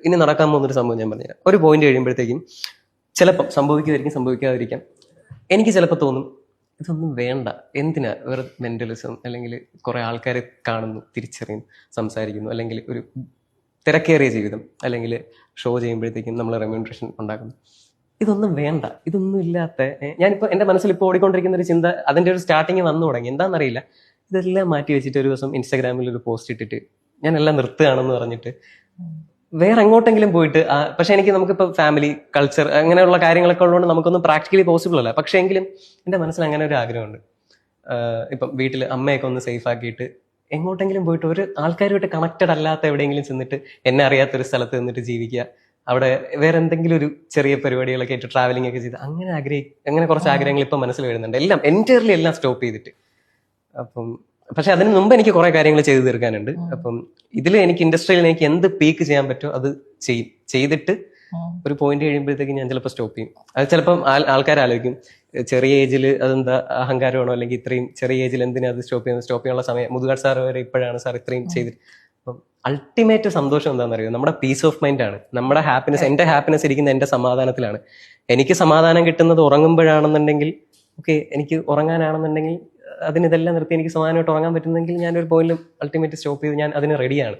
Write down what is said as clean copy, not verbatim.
ഇനി നടക്കാൻ പോകുന്നൊരു സംഭവം ഞാൻ പറഞ്ഞുതരാം. ഒരു പോയിന്റ് കഴിയുമ്പോഴത്തേക്കും ചിലപ്പം സംഭവിക്കാതിരിക്കാം. എനിക്ക് ചിലപ്പോൾ തോന്നും ഇതൊന്നും വേണ്ട, എന്തിനാ വെറുതെ മെന്റലിസം, അല്ലെങ്കിൽ കുറെ ആൾക്കാരെ കാണുന്നു, തിരിച്ചറിയുന്നു, സംസാരിക്കുന്നു, അല്ലെങ്കിൽ ഒരു തിരക്കേറിയ ജീവിതം, അല്ലെങ്കിൽ ഷോ ചെയ്യുമ്പോഴത്തേക്കും നമ്മൾ റെമ്യൂണറേഷൻ ഉണ്ടാക്കുന്നു. ഇതൊന്നും വേണ്ട, ഇതൊന്നും ഇല്ലാത്ത ഞാനിപ്പോൾ എൻ്റെ മനസ്സിൽ ഇപ്പോൾ ഓടിക്കൊണ്ടിരിക്കുന്ന ഒരു ചിന്ത, അതിൻ്റെ ഒരു സ്റ്റാർട്ടിങ് വന്നു തുടങ്ങി. എന്താണെന്നറിയില്ല, ഇതെല്ലാം മാറ്റി വെച്ചിട്ട് ഒരു ദിവസം ഇൻസ്റ്റാഗ്രാമിൽ ഒരു പോസ്റ്റ് ഇട്ടിട്ട് ഞാൻ എല്ലാം നിർത്തുകയാണെന്ന് പറഞ്ഞിട്ട് വേറെ എങ്ങോട്ടെങ്കിലും പോയിട്ട്, പക്ഷെ നമുക്കിപ്പോൾ ഫാമിലി കൾച്ചർ അങ്ങനെയുള്ള കാര്യങ്ങളൊക്കെ ഉള്ളതുകൊണ്ട് നമുക്കൊന്നും പ്രാക്ടിക്കലി പോസിബിൾ അല്ല. പക്ഷെ എങ്കിലും എൻ്റെ മനസ്സിൽ അങ്ങനെ ഒരു ആഗ്രഹമുണ്ട്. ഇപ്പം വീട്ടിൽ അമ്മയൊക്കെ ഒന്ന് സേഫ് ആക്കിയിട്ട് എങ്ങോട്ടെങ്കിലും പോയിട്ട് ഒരു ആൾക്കാരുമായിട്ട് കണക്റ്റഡ് അല്ലാത്ത എവിടെയെങ്കിലും ചെന്നിട്ട്, എന്നെ അറിയാത്തൊരു സ്ഥലത്ത് നിന്നിട്ട് ജീവിക്കുക, അവിടെ വേറെ എന്തെങ്കിലും ഒരു ചെറിയ പരിപാടികളൊക്കെ ആയിട്ട് ട്രാവലിംഗ് ഒക്കെ ചെയ്ത് അങ്ങനെ കുറച്ച് ആഗ്രഹങ്ങൾ ഇപ്പം മനസ്സിൽ വരുന്നുണ്ട്. എല്ലാം എൻറ്റയർലി എല്ലാം സ്റ്റോപ്പ് ചെയ്തിട്ട്. അപ്പം പക്ഷെ അതിന് മുമ്പ് എനിക്ക് കുറെ കാര്യങ്ങൾ ചെയ്തു തീർക്കാനുണ്ട്. അപ്പം എനിക്ക് ഇൻഡസ്ട്രിയിൽ എനിക്ക് എന്ത് പീക്ക് ചെയ്യാൻ പറ്റുമോ അത് ചെയ്തിട്ട് ഒരു പോയിന്റ് കഴിയുമ്പോഴത്തേക്ക് ഞാൻ ചിലപ്പോൾ സ്റ്റോപ്പ് ചെയ്യും. അത് ചിലപ്പം ആൾക്കാർ ആലോചിക്കും, ചെറിയ ഏജിൽ അതെന്താ അഹങ്കാരമാണോ, അല്ലെങ്കിൽ ഇത്രയും ചെറിയ ഏജിൽ എന്തിനാ അത് സ്റ്റോപ്പ് ചെയ്യാനുള്ള സമയം, മുതുകാട് സാർ വരെ ഇപ്പോഴാണ് സാർ ഇത്രയും ചെയ്തിട്ട്. അപ്പം അൾട്ടിമേറ്റ് സന്തോഷം എന്താണെന്ന് അറിയോ, നമ്മുടെ പീസ് ഓഫ് മൈൻഡ് ആണ്, നമ്മുടെ ഹാപ്പിനെസ്. എന്റെ ഹാപ്പിനെസ് ഇരിക്കുന്ന എന്റെ സമാധാനത്തിലാണ്. എനിക്ക് സമാധാനം കിട്ടുന്നത് ഉറങ്ങുമ്പോഴാണെന്നുണ്ടെങ്കിൽ, എനിക്ക് ഉറങ്ങാനാണെന്നുണ്ടെങ്കിൽ ഇതെല്ലാം നിർത്തി എനിക്ക് സമാധാനമായിട്ട് ഉറങ്ങാൻ പറ്റുന്നെങ്കിൽ ഞാനൊരു പോയിന്റിൽ അൾട്ടിമേറ്റ് സ്റ്റോപ്പ് ചെയ്ത് ഞാൻ അതിന് റെഡിയാണ്.